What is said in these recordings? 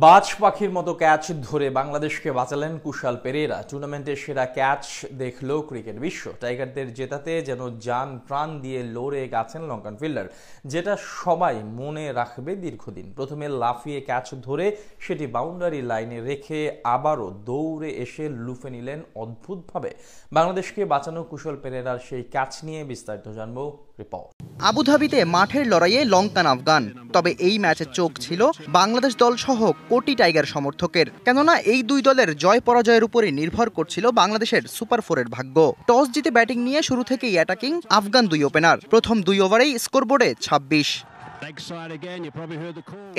বাজ পাখির মতো ক্যাচ ধরে বাংলাদেশকে বাঁচালেন কুশাল পেরেরা। টুর্নামেন্টের সেরা ক্যাচ দেখল ক্রিকেট বিশ্ব। টাইগারদের জেতাতে যেন জান প্রাণ দিয়ে লড়ে গেছেন লঙ্কান ফিল্ডার, যেটা সবাই মনে রাখবে দীর্ঘদিন। প্রথমে লাফিয়ে ক্যাচ ধরে সেটি বাউন্ডারি লাইনে রেখে আবারও দৌড়ে এসে লুফে নিলেন অদ্ভুতভাবে। বাংলাদেশকে বাঁচানো কুশাল পেরেরার সেই ক্যাচ নিয়ে বিস্তারিত জানবো রিপোর্ট। আবুধাবিতে মাঠের লড়াইয়ে লঙ্কান আফগান, তবে এই ম্যাচে চোখ ছিল বাংলাদেশ দল সহ কোটি টাইগার সমর্থকের। কেননা এই দুই দলের জয় পরাজয়ের উপরই নির্ভর করছিল বাংলাদেশের সুপার ফোরের ভাগ্য। টস জিতে ব্যাটিং নিয়ে শুরু থেকেই অ্যাটাকিং আফগান দুই ওপেনার। প্রথম 2 ওভারেই স্কোরবোর্ডে 26।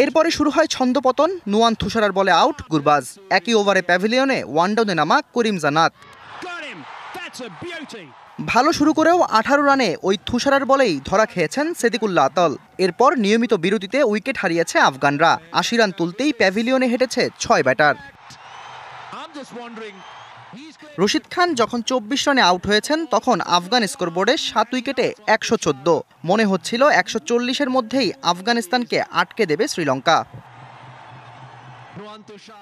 এরপরে শুরু হয় ছন্দপতন। নুয়ান থুসারার বলে আউট গুরবাজ। একই ওভারে প্যাভিলিয়নে ওয়ানডাউনে নামা করিম জানাত। ভালো শুরু করেও 18 রানে ওই থুসারার বলেই ধরা খেয়েছেন সেদিকুল্লাহ আতল। এরপর নিয়মিত বিরতিতে উইকেট হারিয়েছে আফগানরা। 80 রান তুলতেই প্যাভিলিয়নে হেঁটেছে 6 ব্যাটার। রশিদ খান যখন 24 রানে আউট হয়েছেন, তখন আফগান স্কোরবোর্ডে 7 উইকেটে 114। মনে হচ্ছিল 140-এর মধ্যেই আফগানিস্তানকে আটকে দেবে শ্রীলঙ্কা।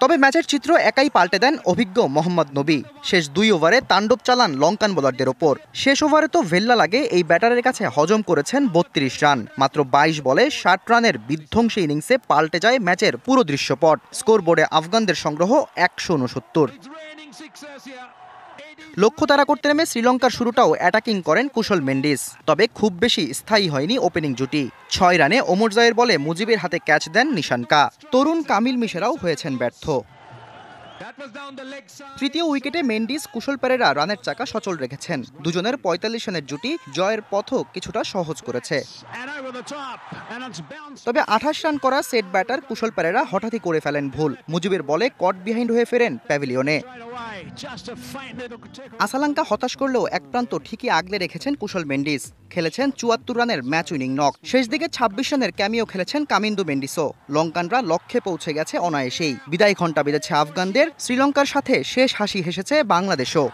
তবে ম্যাচের চিত্র একাই পাল্টে দেন অভিজ্ঞ মোহাম্মদ নবী। শেষ 2 ওভারে তাণ্ডব চালান লঙ্কান বোলারদের ওপর। শেষ ওভারে তো ভেল্লা লাগে এই ব্যাটারের কাছে হজম করেছেন 32 রান। মাত্র 22 বলে 60 রানের বিধ্বংসী ইনিংসে পাল্টে যায় ম্যাচের পুরো দৃশ্যপট। স্কোরবোর্ডে আফগানদের সংগ্রহ 169। লক্ষ্য তাড়া করতে নেমে শ্রীলঙ্কার শুরুটাও অ্যাটাকিং করেন কুশল মেন্ডিস। তবে খুব বেশি স্থায়ী হয়নি ওপেনিং জুটি। 6 রানে ওমর জায়ের বলে মুজিবের হাতে ক্যাচ দেন নিশানকা। তরুণ কামিল মিশেরাও হয়েছেন ব্যর্থ। তৃতীয় উইকেটে মেন্ডিস কুশল পেরেরা রানের চাকা সচল রেখেছেন। দুজনের 45 রানের জুটি জয়ের পথও কিছুটা সহজ করেছে। তবে 28 রান করা সেট ব্যাটার কুশল পেরেরা হঠাৎই করে ফেলেন ভুল। মুজিবের বলে কট বিহাইন্ড হয়ে ফেরেন প্যাভিলিয়নে। আসালাঙ্কা হতাশ করলেও এক প্রান্ত ঠিকই আগলে রেখেছেন কুশল মেন্ডিস। খেলেছেন 74 রানের ম্যাচ উইনিং নক। শেষ দিকে 26 রানের ক্যামিও খেলেছেন কামিন্দু মেন্ডিসও। লঙ্কানরা লক্ষ্যে পৌঁছে গেছে অনায়াসেই। বিদায় ঘণ্টা বেজেছে আফগানদের। শ্রীলঙ্কার সাথে শেষ হাসি হেসেছে বাংলাদেশও।